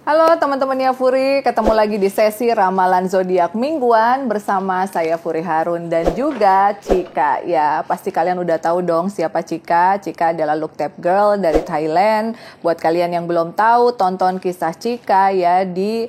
Halo teman-temannya Furi, ketemu lagi di sesi Ramalan Zodiak Mingguan bersama saya Furi Harun dan juga Cika. Ya, pasti kalian udah tahu dong siapa Cika. Cika adalah look tape girl dari Thailand. Buat kalian yang belum tahu, tonton kisah Cika ya di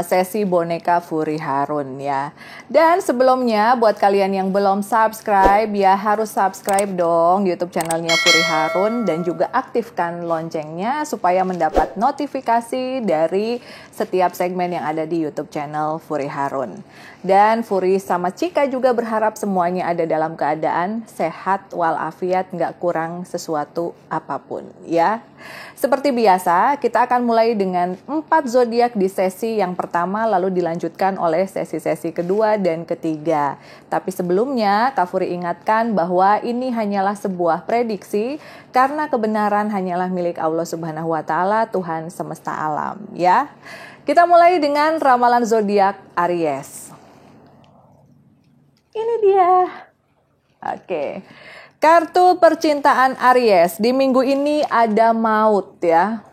sesi boneka Furi Harun ya. Dan sebelumnya buat kalian yang belum subscribe ya harus subscribe dong YouTube channelnya Furi Harun dan juga aktifkan loncengnya supaya mendapat notifikasi dari setiap segmen yang ada di YouTube channel Furi Harun. Dan Furi sama Cika juga berharap semuanya ada dalam keadaan sehat walafiat, nggak kurang sesuatu apapun ya. Seperti biasa, kita akan mulai dengan 4 zodiak di sesi yang pertama lalu dilanjutkan oleh sesi-sesi kedua dan ketiga. Tapi sebelumnya, Kak Furi ingatkan bahwa ini hanyalah sebuah prediksi karena kebenaran hanyalah milik Allah Subhanahu wa taala, Tuhan semesta alam ya. Kita mulai dengan ramalan zodiak Aries. Ini dia. Oke. Kartu percintaan Aries di minggu ini ada maut ya.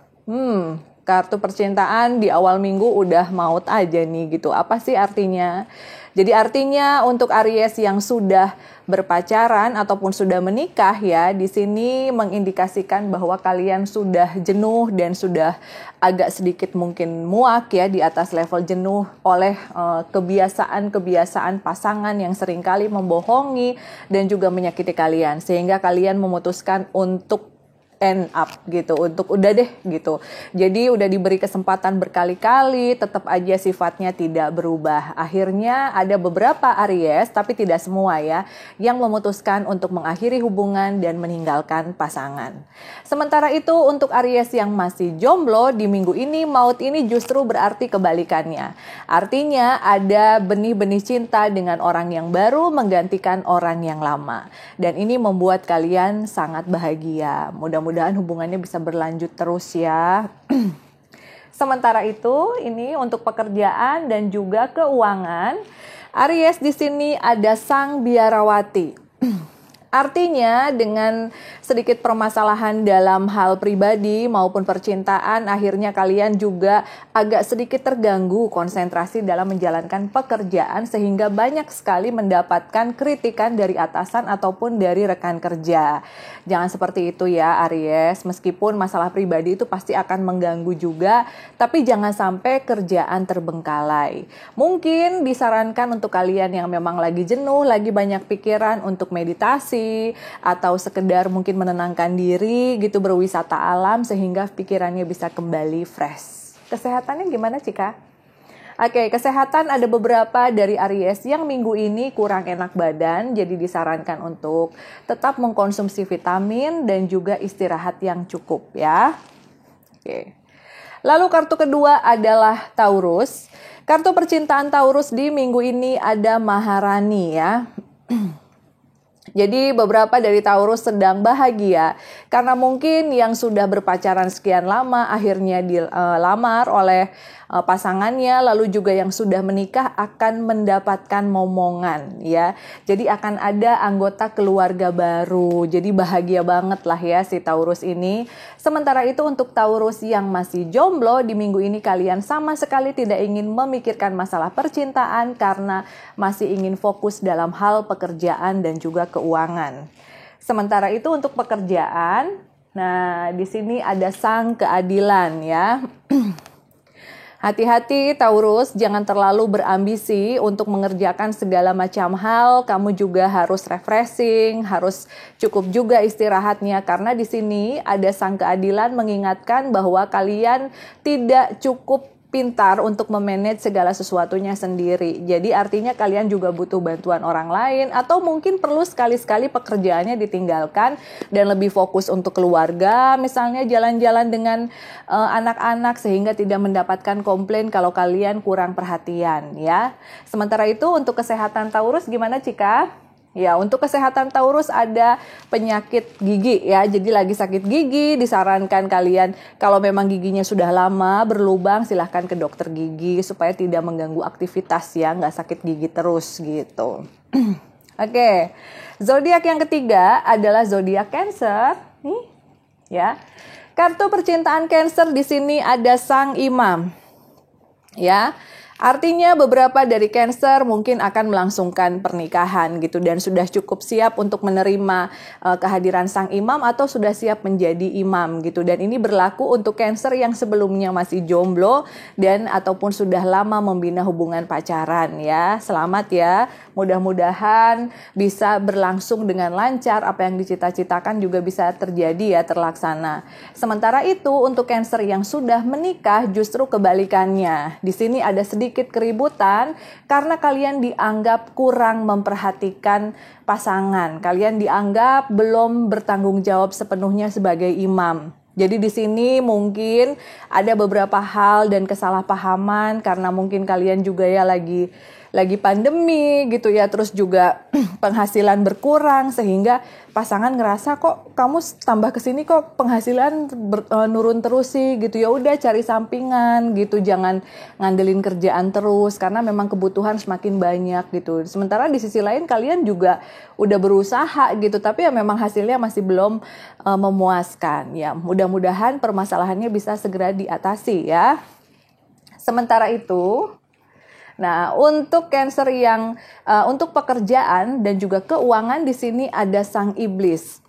Kartu percintaan di awal minggu udah maut aja nih gitu. Apa sih artinya? Jadi artinya untuk Aries yang sudah berpacaran ataupun sudah menikah ya, di sini mengindikasikan bahwa kalian sudah jenuh dan sudah agak sedikit mungkin muak ya di atas level jenuh oleh kebiasaan-kebiasaan pasangan yang seringkali membohongi dan juga menyakiti kalian sehingga kalian memutuskan untuk end up gitu, untuk udah deh gitu. Jadi udah diberi kesempatan berkali-kali, tetap aja sifatnya tidak berubah. Akhirnya ada beberapa Aries, tapi tidak semua ya, yang memutuskan untuk mengakhiri hubungan dan meninggalkan pasangan. Sementara itu untuk Aries yang masih jomblo, di minggu ini maut ini justru berarti kebalikannya. Artinya ada benih-benih cinta dengan orang yang baru menggantikan orang yang lama. Dan ini membuat kalian sangat bahagia. Mudah-mudahan hubungannya bisa berlanjut terus ya. Sementara itu, ini untuk pekerjaan dan juga keuangan. Aries di sini ada sang biarawati. Artinya dengan sedikit permasalahan dalam hal pribadi maupun percintaan, akhirnya kalian juga agak sedikit terganggu konsentrasi dalam menjalankan pekerjaan sehingga banyak sekali mendapatkan kritikan dari atasan ataupun dari rekan kerja. Jangan seperti itu ya Aries, meskipun masalah pribadi itu pasti akan mengganggu juga, tapi jangan sampai kerjaan terbengkalai. Mungkin disarankan untuk kalian yang memang lagi jenuh, lagi banyak pikiran untuk meditasi, atau sekedar mungkin menenangkan diri gitu, berwisata alam sehingga pikirannya bisa kembali fresh. Kesehatannya gimana Cika? Oke, kesehatan ada beberapa dari Aries yang minggu ini kurang enak badan, jadi disarankan untuk tetap mengkonsumsi vitamin dan juga istirahat yang cukup ya. Oke. Lalu kartu kedua adalah Taurus. Kartu percintaan Taurus di minggu ini ada Maharani ya. Jadi beberapa dari Taurus sedang bahagia karena mungkin yang sudah berpacaran sekian lama akhirnya dilamar oleh pasangannya, lalu juga yang sudah menikah akan mendapatkan momongan ya. Jadi akan ada anggota keluarga baru. Jadi bahagia banget lah ya si Taurus ini. Sementara itu untuk Taurus yang masih jomblo di minggu ini kalian sama sekali tidak ingin memikirkan masalah percintaan karena masih ingin fokus dalam hal pekerjaan dan juga keuangan. Sementara itu untuk pekerjaan, nah di sini ada sang keadilan ya. Hati-hati Taurus, jangan terlalu berambisi untuk mengerjakan segala macam hal. Kamu juga harus refreshing, harus cukup juga istirahatnya karena di sini ada sang keadilan mengingatkan bahwa kalian tidak cukup pintar untuk memanage segala sesuatunya sendiri. Jadi artinya kalian juga butuh bantuan orang lain atau mungkin perlu sekali-sekali pekerjaannya ditinggalkan dan lebih fokus untuk keluarga, misalnya jalan-jalan dengan anak-anak sehingga tidak mendapatkan komplain kalau kalian kurang perhatian ya. Sementara itu untuk kesehatan Taurus gimana Cika? Ya, untuk kesehatan Taurus ada penyakit gigi ya. Jadi lagi sakit gigi, disarankan kalian kalau memang giginya sudah lama berlubang silahkan ke dokter gigi supaya tidak mengganggu aktivitas ya, nggak sakit gigi terus gitu. Oke, zodiak yang ketiga adalah zodiak Cancer. Nih, ya. Kartu percintaan Cancer di sini ada sang imam. ya. Artinya beberapa dari Cancer mungkin akan melangsungkan pernikahan gitu dan sudah cukup siap untuk menerima kehadiran sang imam atau sudah siap menjadi imam gitu. Dan ini berlaku untuk Cancer yang sebelumnya masih jomblo dan ataupun sudah lama membina hubungan pacaran ya. Selamat ya. Mudah-mudahan bisa berlangsung dengan lancar, apa yang dicita-citakan juga bisa terjadi ya, terlaksana. Sementara itu untuk Cancer yang sudah menikah justru kebalikannya. Di sini ada sedikit keributan karena kalian dianggap kurang memperhatikan pasangan. Kalian dianggap belum bertanggung jawab sepenuhnya sebagai imam. Jadi di sini mungkin ada beberapa hal dan kesalahpahaman karena mungkin kalian juga ya lagi pandemi gitu ya, terus juga penghasilan berkurang sehingga pasangan ngerasa kok kamu tambah kesini kok penghasilan nurun terus sih gitu. Ya udah cari sampingan gitu, jangan ngandelin kerjaan terus karena memang kebutuhan semakin banyak gitu. Sementara di sisi lain kalian juga udah berusaha gitu, tapi ya memang hasilnya masih belum memuaskan ya. Mudah-mudahan permasalahannya bisa segera diatasi ya. Sementara itu, nah, untuk Cancer yang untuk pekerjaan dan juga keuangan di sini ada sang iblis.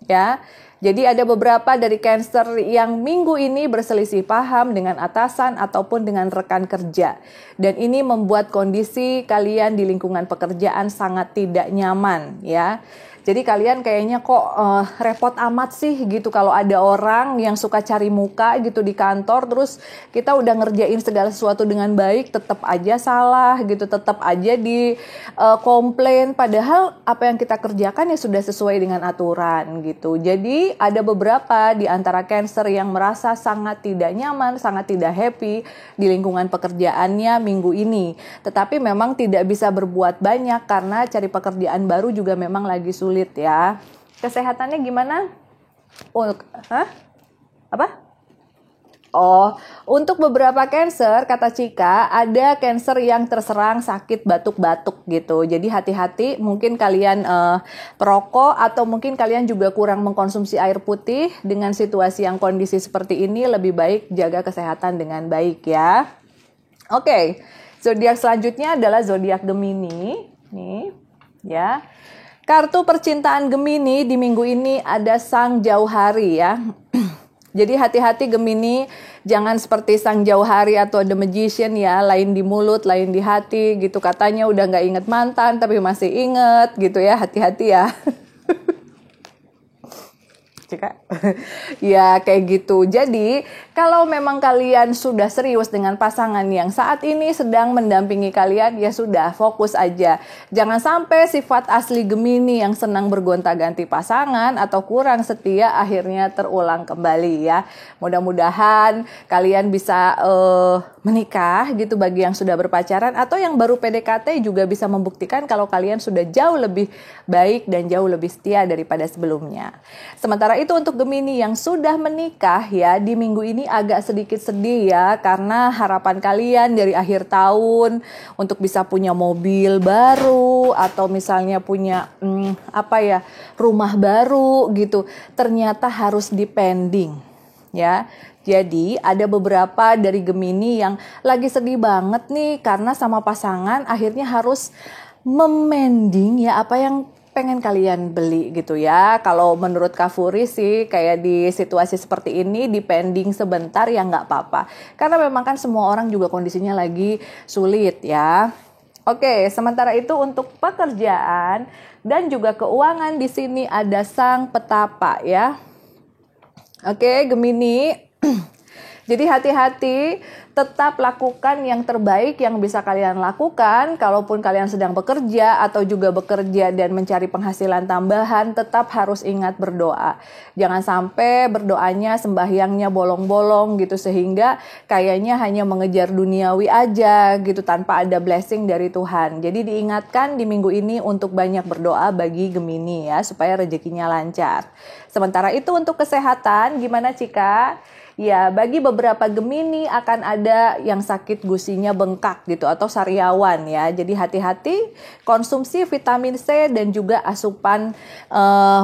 Ya. Jadi ada beberapa dari Cancer yang minggu ini berselisih paham dengan atasan ataupun dengan rekan kerja. Dan ini membuat kondisi kalian di lingkungan pekerjaan sangat tidak nyaman ya. Jadi kalian kayaknya kok repot amat sih gitu kalau ada orang yang suka cari muka gitu di kantor, terus kita udah ngerjain segala sesuatu dengan baik tetap aja salah gitu, tetap aja di komplain, padahal apa yang kita kerjakan ya sudah sesuai dengan aturan gitu. Jadi ada beberapa di antara Cancer yang merasa sangat tidak nyaman, sangat tidak happy di lingkungan pekerjaannya minggu ini. Tetapi memang tidak bisa berbuat banyak karena cari pekerjaan baru juga memang lagi sulit ya. Kesehatannya gimana? Untuk beberapa Cancer, kata Cika, ada Cancer yang terserang sakit batuk-batuk gitu. Jadi hati-hati, mungkin kalian perokok atau mungkin kalian juga kurang mengkonsumsi air putih. Dengan situasi yang kondisi seperti ini, lebih baik jaga kesehatan dengan baik ya. Oke, zodiak selanjutnya adalah zodiak Gemini. Nih, ya. Kartu percintaan Gemini di minggu ini ada sang jauhari ya. Jadi hati-hati Gemini, jangan seperti sang jauhari atau the magician ya, lain di mulut, lain di hati gitu. Katanya udah gak inget mantan tapi masih inget gitu ya, hati-hati ya. Cika. Ya kayak gitu. Jadi kalau memang kalian sudah serius dengan pasangan yang saat ini sedang mendampingi kalian, ya sudah fokus aja. Jangan sampai sifat asli Gemini yang senang bergonta-ganti pasangan atau kurang setia akhirnya terulang kembali ya. Mudah-mudahan kalian bisa menikah gitu bagi yang sudah berpacaran, atau yang baru PDKT juga bisa membuktikan kalau kalian sudah jauh lebih baik dan jauh lebih setia daripada sebelumnya. Sementara itu untuk Gemini yang sudah menikah ya, di minggu ini agak sedikit sedih ya, karena harapan kalian dari akhir tahun untuk bisa punya mobil baru atau misalnya punya rumah baru gitu, ternyata harus dipending ya. Jadi ada beberapa dari Gemini yang lagi sedih banget nih karena sama pasangan akhirnya harus memending ya apa yang pengen kalian beli gitu ya. Kalau menurut Kak Furi sih kayak di situasi seperti ini dipending sebentar ya nggak apa-apa. Karena memang kan semua orang juga kondisinya lagi sulit ya. Oke, sementara itu untuk pekerjaan dan juga keuangan di sini ada sang petapa ya. Oke, Gemini. Jadi hati-hati, tetap lakukan yang terbaik yang bisa kalian lakukan. Kalaupun kalian sedang bekerja atau juga bekerja dan mencari penghasilan tambahan, tetap harus ingat berdoa. Jangan sampai berdoanya sembahyangnya bolong-bolong gitu, sehingga kayaknya hanya mengejar duniawi aja gitu tanpa ada blessing dari Tuhan. Jadi diingatkan di minggu ini untuk banyak berdoa bagi Gemini ya, supaya rezekinya lancar. Sementara itu untuk kesehatan, gimana Cika? Ya, bagi beberapa Gemini akan ada yang sakit gusinya bengkak gitu atau sariawan ya. Jadi hati-hati konsumsi vitamin C dan juga asupan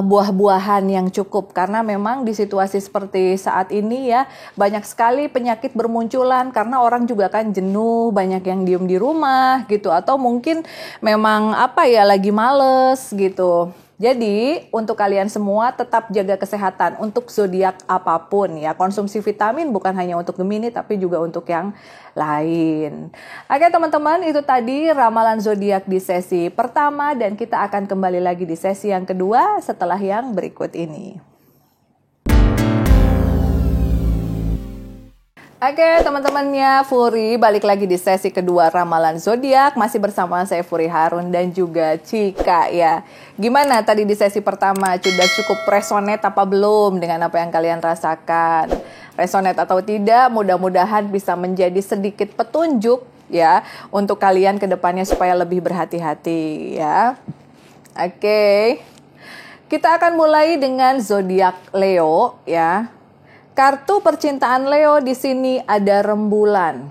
buah-buahan yang cukup karena memang di situasi seperti saat ini ya banyak sekali penyakit bermunculan karena orang juga kan jenuh, banyak yang diem di rumah gitu atau mungkin memang lagi males gitu. Jadi, untuk kalian semua tetap jaga kesehatan untuk zodiak apapun ya. Konsumsi vitamin bukan hanya untuk Gemini tapi juga untuk yang lain. Oke, teman-teman, itu tadi ramalan zodiak di sesi pertama dan kita akan kembali lagi di sesi yang kedua setelah yang berikut ini. Oke, teman-temannya Furi, balik lagi di sesi kedua ramalan zodiak, masih bersama saya Furi Harun dan juga Cika ya. Gimana tadi di sesi pertama, sudah cukup resonate apa belum dengan apa yang kalian rasakan? Resonate atau tidak, mudah-mudahan bisa menjadi sedikit petunjuk ya untuk kalian ke depannya supaya lebih berhati-hati ya. Oke. Kita akan mulai dengan zodiak Leo ya. Kartu percintaan Leo di sini ada rembulan.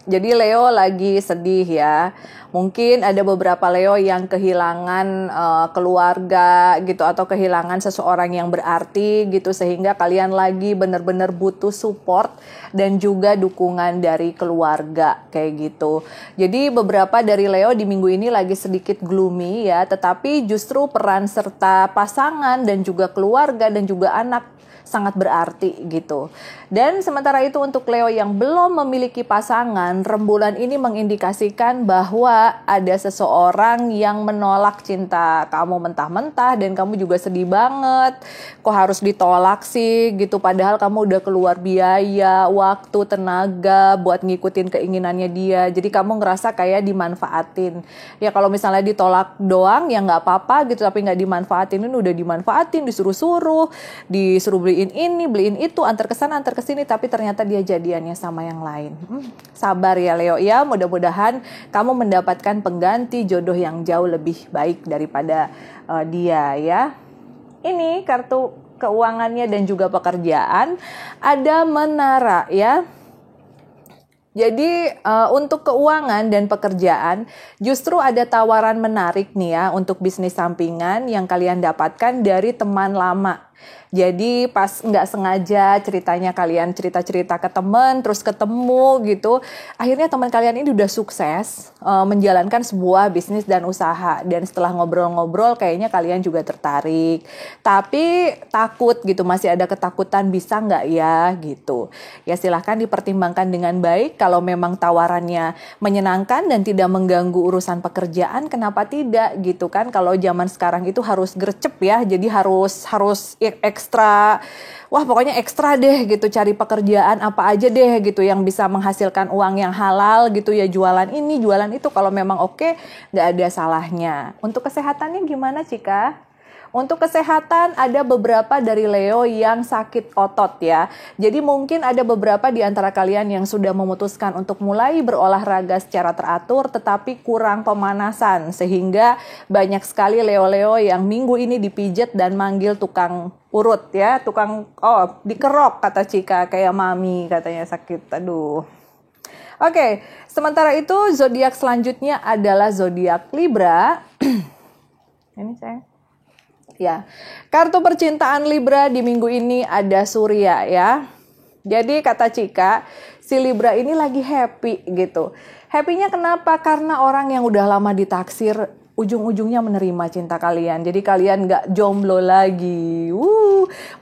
Jadi Leo lagi sedih ya. Mungkin ada beberapa Leo yang kehilangan keluarga gitu atau kehilangan seseorang yang berarti gitu sehingga kalian lagi benar-benar butuh support dan juga dukungan dari keluarga kayak gitu. Jadi beberapa dari Leo di minggu ini lagi sedikit gloomy ya, tetapi justru peran serta pasangan dan juga keluarga dan juga anak sangat berarti gitu. Dan sementara itu untuk Leo yang belum memiliki pasangan, rembulan ini mengindikasikan bahwa ada seseorang yang menolak cinta kamu mentah-mentah dan kamu juga sedih banget. Kok harus ditolak sih gitu, padahal kamu udah keluar biaya, waktu, tenaga buat ngikutin keinginannya dia. Jadi kamu ngerasa kayak dimanfaatin. Ya kalau misalnya ditolak doang ya nggak apa-apa gitu, tapi nggak dimanfaatin, ini udah dimanfaatin, disuruh-suruh, disuruh beliin ini, beliin itu, antar kesana, antar kesini, tapi ternyata dia jadiannya sama yang lain. Sabar ya Leo ya, mudah-mudahan kamu mendapatkan pengganti jodoh yang jauh lebih baik daripada dia ya. Ini kartu keuangannya dan juga pekerjaan, ada menara ya. Jadi untuk keuangan dan pekerjaan justru ada tawaran menarik nih ya untuk bisnis sampingan yang kalian dapatkan dari teman lama. Jadi pas nggak sengaja ceritanya kalian cerita-cerita ke teman, terus ketemu gitu, akhirnya teman kalian ini udah sukses menjalankan sebuah bisnis dan usaha. Dan setelah ngobrol-ngobrol kayaknya kalian juga tertarik. Tapi takut gitu, masih ada ketakutan bisa nggak ya gitu. Ya silahkan dipertimbangkan dengan baik. Kalau memang tawarannya menyenangkan dan tidak mengganggu urusan pekerjaan, kenapa tidak gitu kan. Kalau zaman sekarang itu harus gercep ya, jadi harus ekstra, wah pokoknya ekstra deh gitu, cari pekerjaan apa aja deh gitu yang bisa menghasilkan uang yang halal gitu ya, jualan ini, jualan itu, kalau memang oke, nggak ada salahnya. Untuk kesehatannya gimana Cika? Untuk kesehatan ada beberapa dari Leo yang sakit otot ya. Jadi mungkin ada beberapa di antara kalian yang sudah memutuskan untuk mulai berolahraga secara teratur tetapi kurang pemanasan. Sehingga banyak sekali Leo-Leo yang minggu ini dipijat dan manggil tukang urut ya. Tukang, dikerok kata Cika, kayak mami katanya sakit. Aduh. Oke, sementara itu zodiak selanjutnya adalah zodiak Libra. Ini saya. Ya, kartu percintaan Libra di minggu ini ada Surya ya. Jadi kata Cika, si Libra ini lagi happy gitu. Happy-nya kenapa? Karena orang yang udah lama ditaksir ujung-ujungnya menerima cinta kalian. Jadi kalian gak jomblo lagi.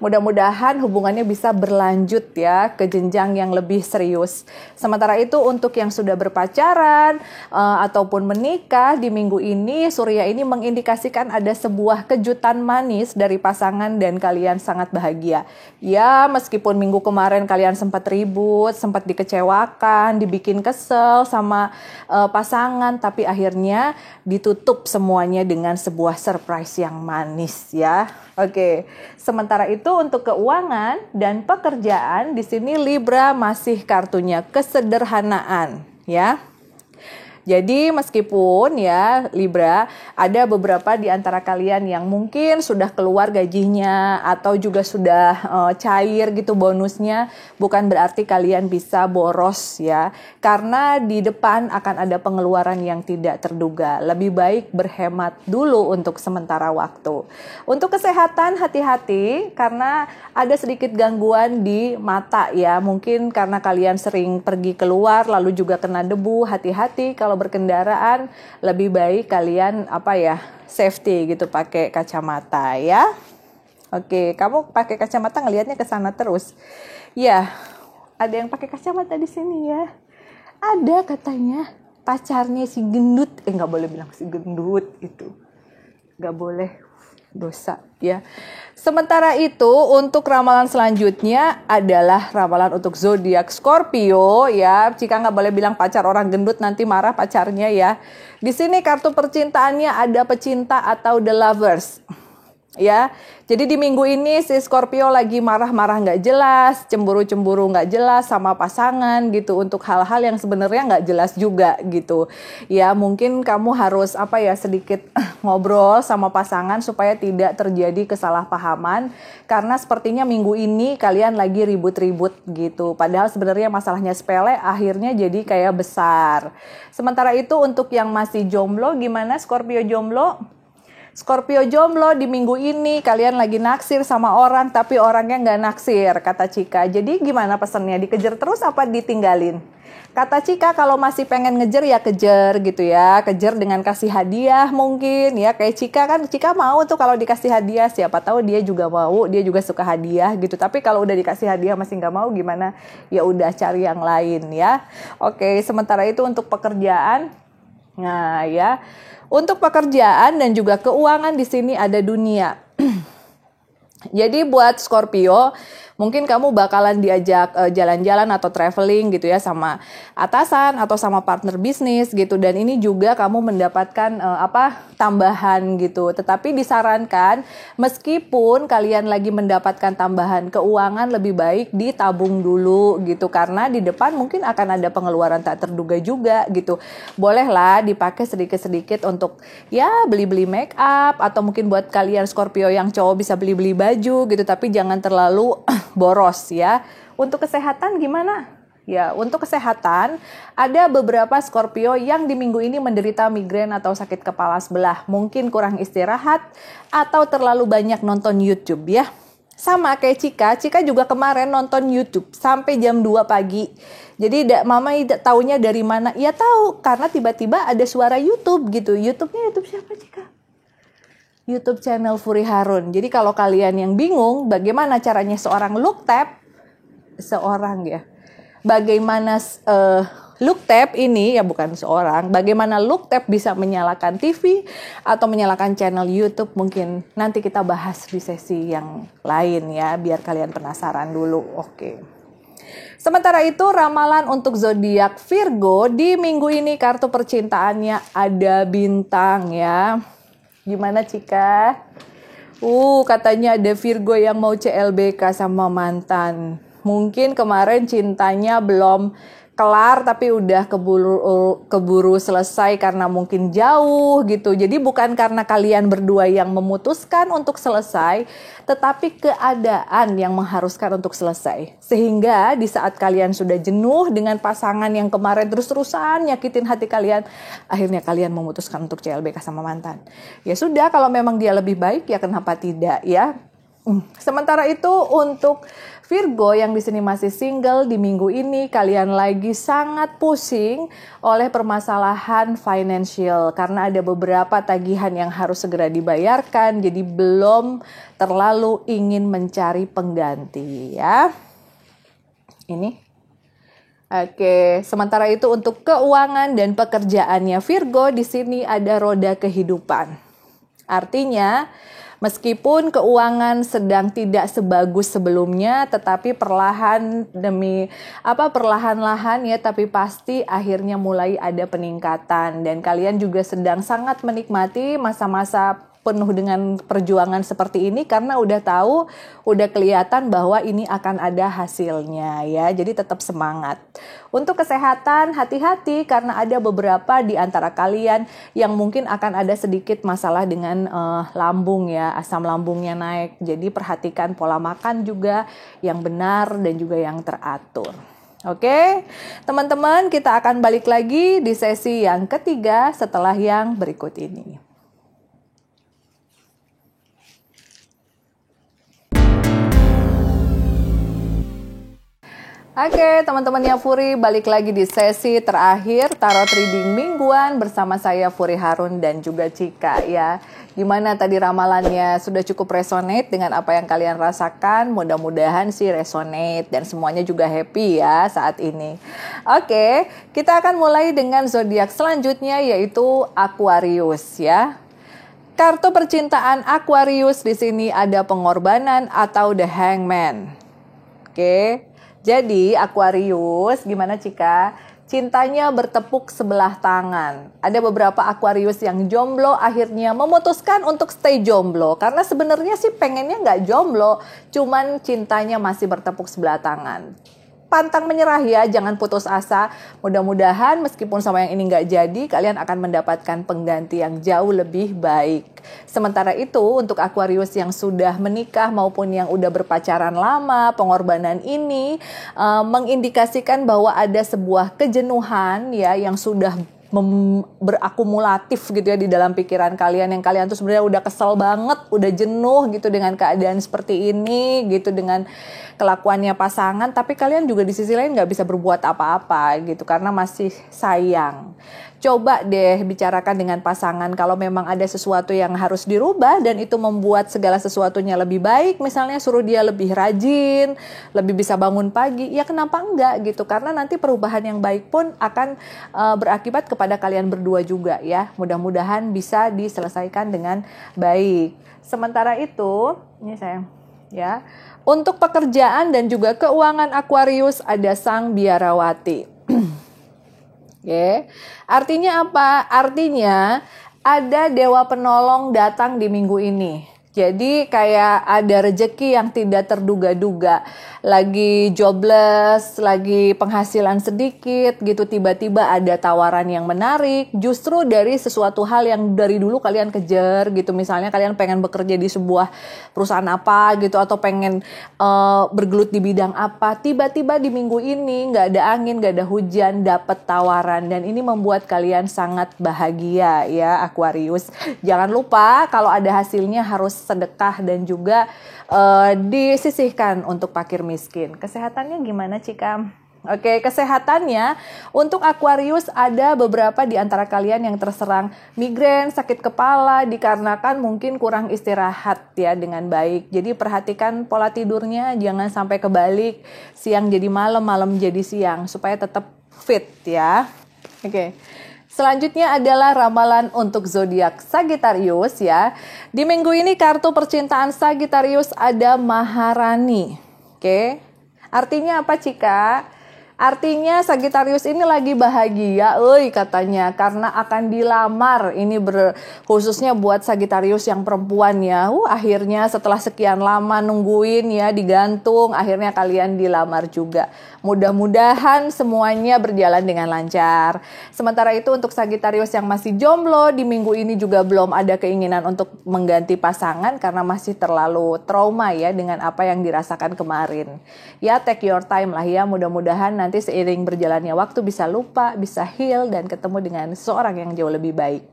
Mudah-mudahan hubungannya bisa berlanjut ya ke jenjang yang lebih serius. Sementara itu untuk yang sudah berpacaran ataupun menikah di minggu ini, Surya ini mengindikasikan ada sebuah kejutan manis dari pasangan dan kalian sangat bahagia. Ya meskipun minggu kemarin kalian sempat ribut, sempat dikecewakan, dibikin kesel sama pasangan, tapi akhirnya ditutup semuanya dengan sebuah surprise yang manis ya. Oke, sementara itu untuk keuangan dan pekerjaan di sini Libra masih kartunya kesederhanaan ya. Jadi meskipun ya Libra, ada beberapa di antara kalian yang mungkin sudah keluar gajinya atau juga sudah cair gitu bonusnya, bukan berarti kalian bisa boros ya. Karena di depan akan ada pengeluaran yang tidak terduga. Lebih baik berhemat dulu untuk sementara waktu. Untuk kesehatan hati-hati karena ada sedikit gangguan di mata ya. Mungkin karena kalian sering pergi keluar lalu juga kena debu, hati-hati kalau berkendaraan, lebih baik kalian safety gitu, pakai kacamata ya. Oke, kamu pakai kacamata ngelihatnya ke sana terus. Ya, ada yang pakai kacamata di sini ya. Ada katanya pacarnya si gendut, nggak boleh bilang si gendut itu, nggak boleh, dosa ya. Sementara itu untuk ramalan selanjutnya adalah ramalan untuk zodiak Scorpio ya. Jika nggak boleh bilang pacar orang gendut, nanti marah pacarnya ya. Di sini kartu percintaannya ada pecinta atau the lovers ya. Jadi di minggu ini si Scorpio lagi marah-marah nggak jelas, cemburu-cemburu nggak jelas sama pasangan gitu, untuk hal-hal yang sebenarnya nggak jelas juga gitu ya. Mungkin kamu harus sedikit ngobrol sama pasangan supaya tidak terjadi kesalahpahaman, karena sepertinya minggu ini kalian lagi ribut-ribut gitu, padahal sebenarnya masalahnya sepele, akhirnya jadi kayak besar. Sementara itu untuk yang masih jomblo, gimana Scorpio jomblo? Scorpio jomblo di minggu ini kalian lagi naksir sama orang tapi orangnya nggak naksir, kata Cika. Jadi gimana pesannya? Dikejar terus apa ditinggalin? Kata Cika kalau masih pengen ngejar ya kejar gitu ya. Kejar dengan kasih hadiah mungkin ya. Kayak Cika kan, Cika mau tuh kalau dikasih hadiah. Siapa tahu dia juga mau, dia juga suka hadiah gitu. Tapi kalau udah dikasih hadiah masih nggak mau gimana? Ya udah cari yang lain ya. Oke, sementara itu untuk pekerjaan. Nah ya, untuk pekerjaan dan juga keuangan di sini ada dunia. Jadi buat Scorpio, mungkin kamu bakalan diajak jalan-jalan atau traveling gitu ya sama atasan atau sama partner bisnis gitu, dan ini juga kamu mendapatkan tambahan gitu. Tetapi disarankan meskipun kalian lagi mendapatkan tambahan keuangan, lebih baik ditabung dulu gitu, karena di depan mungkin akan ada pengeluaran tak terduga juga gitu. Bolehlah dipakai sedikit-sedikit untuk ya beli-beli make up, atau mungkin buat kalian Scorpio yang cowok bisa beli-beli baju gitu, tapi jangan terlalu boros ya. Untuk kesehatan gimana? Ya, untuk kesehatan ada beberapa Scorpio yang di minggu ini menderita migrain atau sakit kepala sebelah. Mungkin kurang istirahat atau terlalu banyak nonton YouTube ya. Sama kayak Cika juga kemarin nonton YouTube sampai jam 2 pagi. Jadi mama taunya dari mana? Ya tahu karena tiba-tiba ada suara YouTube gitu. YouTube-nya YouTube siapa, Cika? YouTube channel Furi Harun. Jadi kalau kalian yang bingung bagaimana caranya bagaimana Look Tab ini ya, bukan seorang, bagaimana Look Tab bisa menyalakan TV atau menyalakan channel YouTube, mungkin nanti kita bahas di sesi yang lain ya, biar kalian penasaran dulu. Oke. Sementara itu ramalan untuk zodiak Virgo di minggu ini kartu percintaannya ada bintang ya. Gimana Cika? Katanya ada Virgo yang mau CLBK sama mantan. Mungkin kemarin cintanya belum kelar tapi udah keburu selesai karena mungkin jauh gitu. Jadi bukan karena kalian berdua yang memutuskan untuk selesai, tetapi keadaan yang mengharuskan untuk selesai. Sehingga di saat kalian sudah jenuh dengan pasangan yang kemarin terus-terusan nyakitin hati kalian, akhirnya kalian memutuskan untuk CLBK sama mantan. Ya sudah, kalau memang dia lebih baik ya kenapa tidak ya. Sementara itu untuk Virgo yang di sini masih single, di minggu ini kalian lagi sangat pusing oleh permasalahan financial karena ada beberapa tagihan yang harus segera dibayarkan, jadi belum terlalu ingin mencari pengganti ya. Ini. Oke, sementara itu untuk keuangan dan pekerjaannya Virgo di sini ada roda kehidupan. Artinya meskipun keuangan sedang tidak sebagus sebelumnya, tetapi perlahan-lahan ya, tapi pasti akhirnya mulai ada peningkatan. Dan kalian juga sedang sangat menikmati masa-masa penuh dengan perjuangan seperti ini karena udah tahu, udah kelihatan bahwa ini akan ada hasilnya ya. Jadi tetap semangat. Untuk kesehatan, hati-hati karena ada beberapa di antara kalian yang mungkin akan ada sedikit masalah dengan lambung ya, asam lambungnya naik. Jadi perhatikan pola makan juga yang benar dan juga yang teratur. Oke, teman-teman, kita akan balik lagi di sesi yang ketiga setelah yang berikut ini. Oke, teman-temannya Furi, balik lagi di sesi terakhir Tarot Reading Mingguan bersama saya Furi Harun dan juga Cika ya. Gimana tadi ramalannya? Sudah cukup resonate dengan apa yang kalian rasakan? Mudah-mudahan sih resonate dan semuanya juga happy ya saat ini. Oke, kita akan mulai dengan zodiak selanjutnya yaitu Aquarius ya. Kartu percintaan Aquarius di sini ada pengorbanan atau the hangman. Oke. Jadi Aquarius, gimana Cika? Cintanya bertepuk sebelah tangan. Ada beberapa Aquarius yang jomblo akhirnya memutuskan untuk stay jomblo. Karena sebenarnya sih pengennya nggak jomblo, cuman cintanya masih bertepuk sebelah tangan. Pantang menyerah ya, jangan putus asa. Mudah-mudahan meskipun sama yang ini nggak jadi, kalian akan mendapatkan pengganti yang jauh lebih baik. Sementara itu, untuk Aquarius yang sudah menikah maupun yang udah berpacaran lama, pengorbanan ini mengindikasikan bahwa ada sebuah kejenuhan ya yang sudah berakumulatif gitu ya di dalam pikiran kalian, yang kalian tuh sebenarnya udah kesel banget, udah jenuh gitu dengan keadaan seperti ini gitu, dengan kelakuannya pasangan, tapi kalian juga di sisi lain nggak bisa berbuat apa-apa gitu karena masih sayang. Coba deh bicarakan dengan pasangan kalau memang ada sesuatu yang harus dirubah dan itu membuat segala sesuatunya lebih baik, misalnya suruh dia lebih rajin, lebih bisa bangun pagi, ya kenapa enggak gitu, karena nanti perubahan yang baik pun akan berakibat kepada kalian berdua juga ya. Mudah-mudahan bisa diselesaikan dengan baik. Sementara itu, ini saya ya, untuk pekerjaan dan juga keuangan Aquarius ada Sang Biarawati. Oke. Artinya apa? Artinya ada dewa penolong datang di minggu ini. Jadi kayak ada rejeki yang tidak terduga-duga. Lagi jobless, lagi penghasilan sedikit gitu, tiba-tiba ada tawaran yang menarik. Justru dari sesuatu hal yang dari dulu kalian kejar gitu. Misalnya kalian pengen bekerja di sebuah perusahaan apa gitu, atau pengen bergelut di bidang apa. Tiba-tiba di minggu ini nggak ada angin, nggak ada hujan, dapet tawaran. Dan ini membuat kalian sangat bahagia ya Aquarius. Jangan lupa kalau ada hasilnya harus sedekah dan juga disisihkan untuk fakir miskin. Kesehatannya gimana Cika? Oke, kesehatannya untuk Aquarius ada beberapa di antara kalian yang terserang migrain, sakit kepala dikarenakan mungkin kurang istirahat ya dengan baik. Jadi perhatikan pola tidurnya, jangan sampai kebalik, siang jadi malam, malam jadi siang supaya tetap fit ya. Oke. Selanjutnya adalah ramalan untuk zodiak Sagittarius ya. Di minggu ini kartu percintaan Sagittarius ada Maharani. Oke. Artinya apa Cika? Artinya Sagittarius ini lagi bahagia, katanya, karena akan dilamar. Ini khususnya buat Sagittarius yang perempuan ya. Akhirnya setelah sekian lama nungguin ya, digantung, akhirnya kalian dilamar juga. Mudah-mudahan semuanya berjalan dengan lancar. Sementara itu untuk Sagittarius yang masih jomblo, di minggu ini juga belum ada keinginan untuk mengganti pasangan karena masih terlalu trauma ya dengan apa yang dirasakan kemarin. Ya take your time lah ya, mudah-mudahan nanti seiring berjalannya waktu bisa lupa, bisa heal, dan ketemu dengan seseorang yang jauh lebih baik.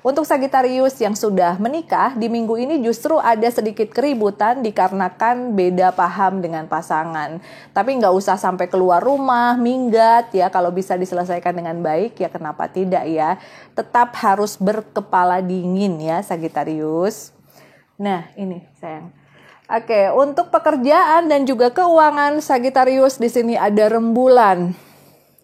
Untuk Sagittarius yang sudah menikah, di minggu ini justru ada sedikit keributan dikarenakan beda paham dengan pasangan. Tapi nggak usah sampai keluar rumah, minggat ya, kalau bisa diselesaikan dengan baik ya kenapa tidak ya. Tetap harus berkepala dingin ya Sagittarius. Nah ini sayang. Oke, untuk pekerjaan dan juga keuangan Sagittarius di sini ada rembulan.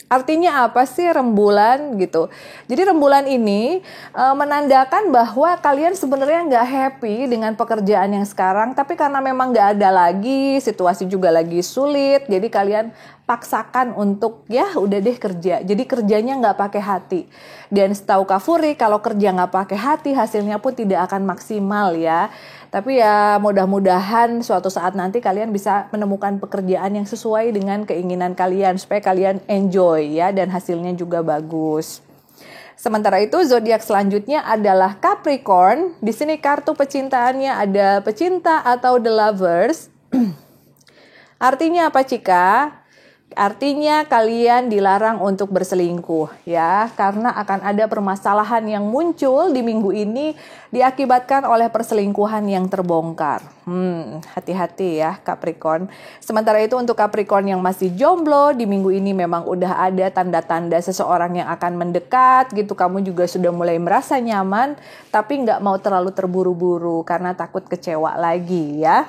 Artinya apa sih rembulan gitu? Jadi rembulan ini menandakan bahwa kalian sebenarnya nggak happy dengan pekerjaan yang sekarang, tapi karena memang nggak ada lagi, situasi juga lagi sulit, jadi kalian paksakan untuk ya udah deh kerja. Jadi kerjanya nggak pakai hati. Dan setahu Kak Furi, kalau kerja nggak pakai hati hasilnya pun tidak akan maksimal ya. Tapi ya mudah-mudahan suatu saat nanti kalian bisa menemukan pekerjaan yang sesuai dengan keinginan kalian supaya kalian enjoy ya dan hasilnya juga bagus. Sementara itu zodiak selanjutnya adalah Capricorn. Di sini kartu pecintaannya ada pecinta atau the lovers. Artinya apa, Cika? Artinya kalian dilarang untuk berselingkuh ya, karena akan ada permasalahan yang muncul di minggu ini diakibatkan oleh perselingkuhan yang terbongkar. Hati-hati ya Capricorn. Sementara itu untuk Capricorn yang masih jomblo, di minggu ini memang udah ada tanda-tanda seseorang yang akan mendekat gitu. Kamu juga sudah mulai merasa nyaman, tapi nggak mau terlalu terburu-buru karena takut kecewa lagi ya.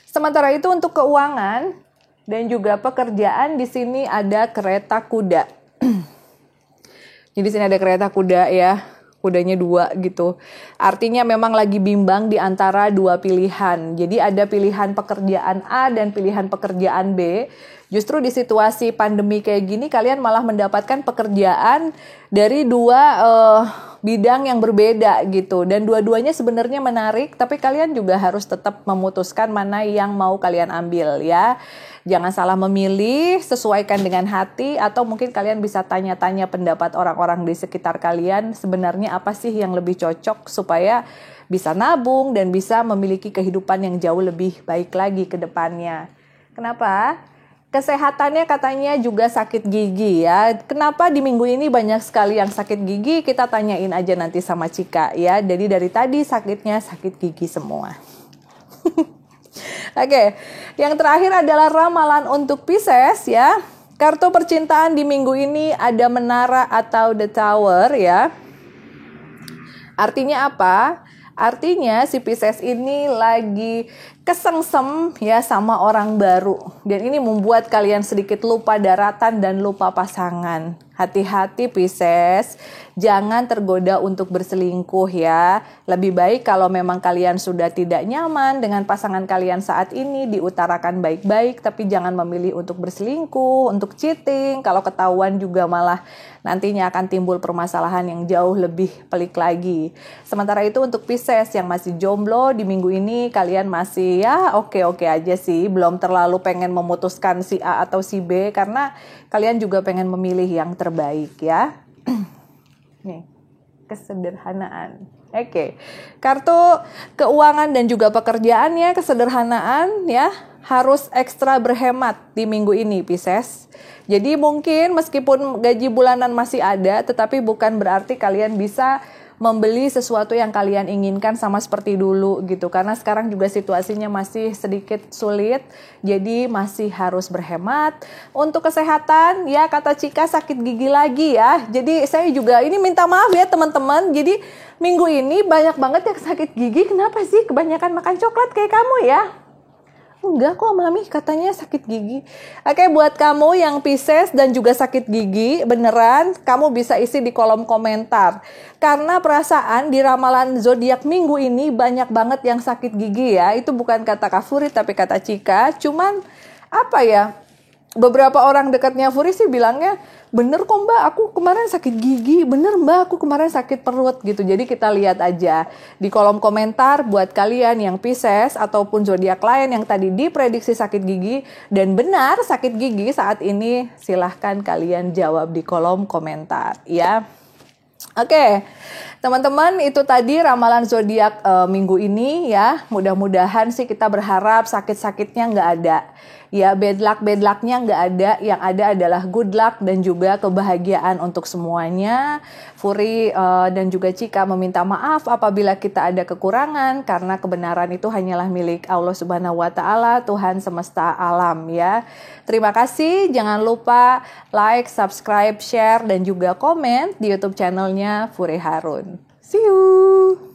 Sementara itu untuk keuangan dan juga pekerjaan, di sini ada kereta kuda. Jadi sini ada kereta kuda ya, kudanya 2 gitu. Artinya memang lagi bimbang di antara 2 pilihan. Jadi ada pilihan pekerjaan A dan pilihan pekerjaan B. Justru di situasi pandemi kayak gini kalian malah mendapatkan pekerjaan dari 2 bidang yang berbeda gitu. Dan dua-duanya sebenarnya menarik, tapi kalian juga harus tetap memutuskan mana yang mau kalian ambil ya. Jangan salah memilih, sesuaikan dengan hati, atau mungkin kalian bisa tanya-tanya pendapat orang-orang di sekitar kalian, sebenarnya apa sih yang lebih cocok supaya bisa nabung dan bisa memiliki kehidupan yang jauh lebih baik lagi ke depannya. Kenapa? Kesehatannya katanya juga sakit gigi ya. Kenapa di minggu ini banyak sekali yang sakit gigi? Kita tanyain aja nanti sama Cika ya. Jadi dari tadi sakitnya sakit gigi semua. Oke, yang terakhir adalah ramalan untuk Pisces ya. Kartu percintaan di minggu ini ada menara atau the tower ya. Artinya apa? Artinya si Pisces ini lagi kesengsem ya sama orang baru. Dan ini membuat kalian sedikit lupa daratan dan lupa pasangan. Hati-hati Pisces, jangan tergoda untuk berselingkuh ya. Lebih baik kalau memang kalian sudah tidak nyaman dengan pasangan kalian saat ini, diutarakan baik-baik, tapi jangan memilih untuk berselingkuh, untuk cheating. Kalau ketahuan juga malah nantinya akan timbul permasalahan yang jauh lebih pelik lagi. Sementara itu untuk Pisces yang masih jomblo, di minggu ini kalian masih ya oke-oke aja sih. Belum terlalu pengen memutuskan si A atau si B, karena kalian juga pengen memilih yang terbaik ya. Nih, kesederhanaan. Oke. Kartu keuangan dan juga pekerjaannya kesederhanaan ya. Harus ekstra berhemat di minggu ini Pisces. Jadi mungkin meskipun gaji bulanan masih ada, tetapi bukan berarti kalian bisa membeli sesuatu yang kalian inginkan sama seperti dulu gitu. Karena sekarang juga situasinya masih sedikit sulit, jadi masih harus berhemat. Untuk kesehatan, ya kata Cika sakit gigi lagi ya. Jadi saya juga ini minta maaf ya teman-teman. Jadi minggu ini banyak banget yang sakit gigi. Kenapa sih kebanyakan makan coklat kayak kamu ya? Enggak kok Mami, katanya sakit gigi. Oke, buat kamu yang Pisces dan juga sakit gigi, beneran kamu bisa isi di kolom komentar. Karena perasaan di ramalan zodiak minggu ini banyak banget yang sakit gigi ya. Itu bukan kata Kak Furi tapi kata Cika. Cuman apa ya, beberapa orang dekatnya Furi sih bilangnya, bener kok Mbak, aku kemarin sakit gigi, bener Mbak, aku kemarin sakit perut gitu. Jadi kita lihat aja di kolom komentar buat kalian yang Pisces ataupun zodiak lain yang tadi diprediksi sakit gigi dan benar sakit gigi saat ini, silahkan kalian jawab di kolom komentar ya. Oke, teman-teman, itu tadi ramalan zodiak minggu ini ya. Mudah-mudahan sih kita berharap sakit-sakitnya nggak ada. Ya, bad luck-nya nggak ada. Yang ada adalah good luck dan juga kebahagiaan untuk semuanya. Furi dan juga Cika meminta maaf apabila kita ada kekurangan, karena kebenaran itu hanyalah milik Allah Subhanahu wa Ta'ala, Tuhan semesta alam ya. Terima kasih, jangan lupa like, subscribe, share, dan juga komen di YouTube channelnya Furi Harun. See you!